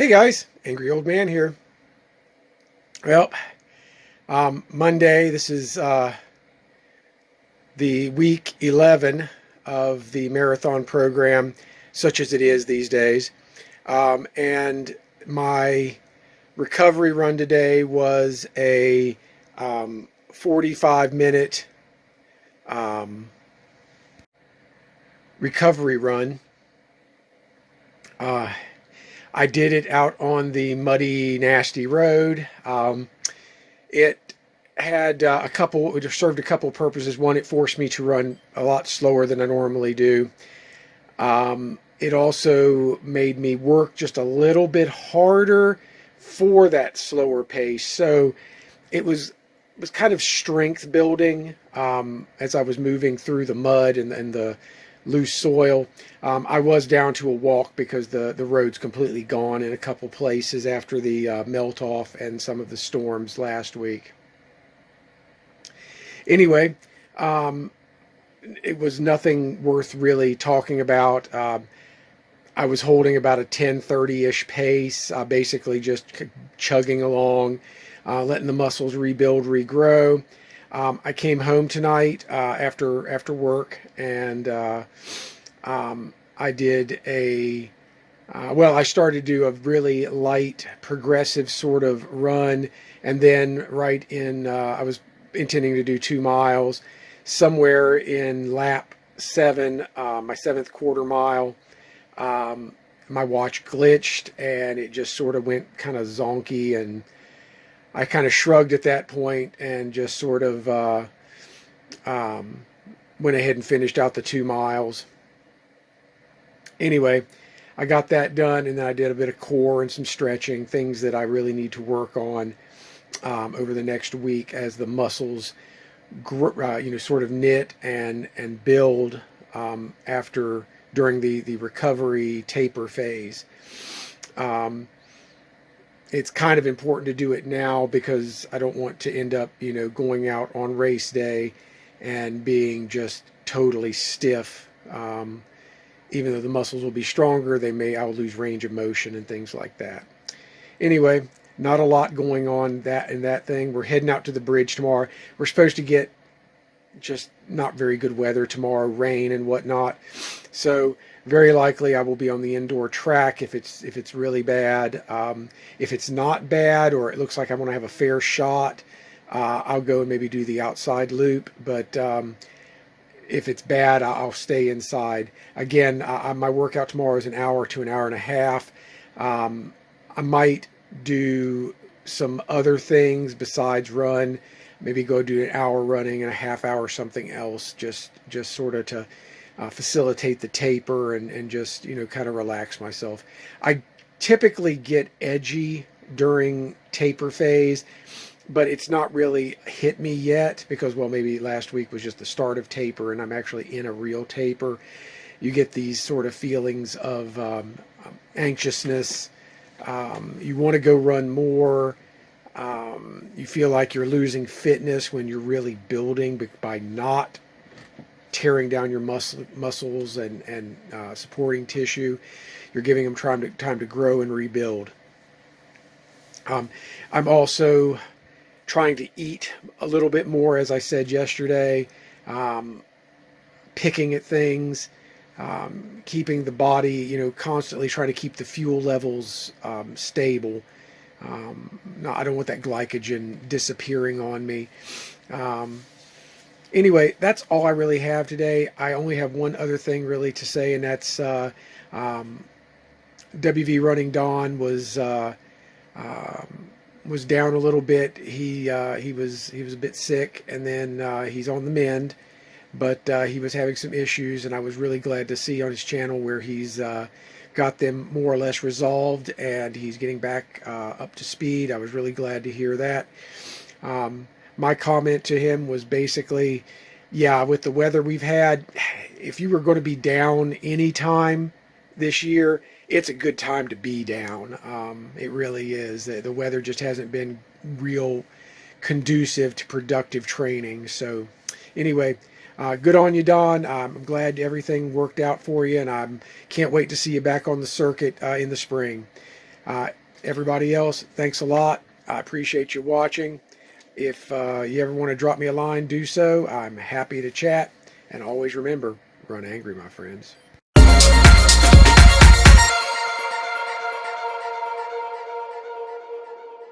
Hey guys, Angry Old Man here. Well, Monday, this is the week 11 of the marathon program, such as it is these days. And my recovery run today was a 45-minute recovery run. I did it out on the muddy, nasty road. It had it served a couple purposes. One, it forced me to run a lot slower than I normally do. It also made me work just a little bit harder for that slower pace. So it was kind of strength building as I was moving through the mud and the loose soil. I was down to a walk because the road's completely gone in a couple places after the melt off and some of the storms last week. Anyway, it was nothing worth really talking about. I was holding about a 10:30-ish pace, basically just chugging along, letting the muscles rebuild, regrow. I came home tonight after work, and I did I started to do a really light, progressive sort of run, and then I was intending to do 2 miles. Somewhere in lap 7, my 7th quarter mile, my watch glitched, and it just sort of went kind of zonky, and I kind of shrugged at that point and just sort of went ahead and finished out the 2 miles. Anyway, I got that done, and then I did a bit of core and some stretching, things that I really need to work on over the next week as the muscles sort of knit and build during the recovery taper phase. It's kind of important to do it now because I don't want to end up, going out on race day and being just totally stiff. Even though the muscles will be stronger, I'll lose range of motion and things like that. Anyway, not a lot going on in that thing. We're heading out to the bridge tomorrow. We're supposed to get just not very good weather tomorrow, rain and whatnot. So very likely I will be on the indoor track if it's really bad. If it's not bad, or it looks like I want to have a fair shot, I'll go and maybe do the outside loop. But if it's bad, I'll stay inside. Again, my workout tomorrow is an hour to an hour and a half. I might do some other things besides run. Maybe go do an hour running and a half hour something else, just sort of to facilitate the taper and just kind of relax myself. I typically get edgy during taper phase, but it's not really hit me yet because, well, maybe last week was just the start of taper and I'm actually in a real taper. You get these sort of feelings of anxiousness. You want to go run more. You feel like you're losing fitness when you're really building by not tearing down your muscles and supporting tissue. You're giving them time to grow and rebuild. I'm also trying to eat a little bit more, as I said yesterday, picking at things, keeping the body, constantly trying to keep the fuel levels stable. No, I don't want that glycogen disappearing on me. Anyway, that's all I really have today. I only have one other thing really to say, and that's WV Running Don was down a little bit. He was a bit sick, and then he's on the mend, but he was having some issues, and I was really glad to see on his channel where he's got them more or less resolved, and he's getting back up to speed. I was really glad to hear that. My comment to him was basically, yeah, with the weather we've had, if you were going to be down any time this year, it's a good time to be down. It really is. The weather just hasn't been real conducive to productive training. So anyway, good on you, Don. I'm glad everything worked out for you, and I can't wait to see you back on the circuit in the spring. Everybody else, thanks a lot. I appreciate you watching. If you ever want to drop me a line, do so. I'm happy to chat. And always remember, run angry, my friends.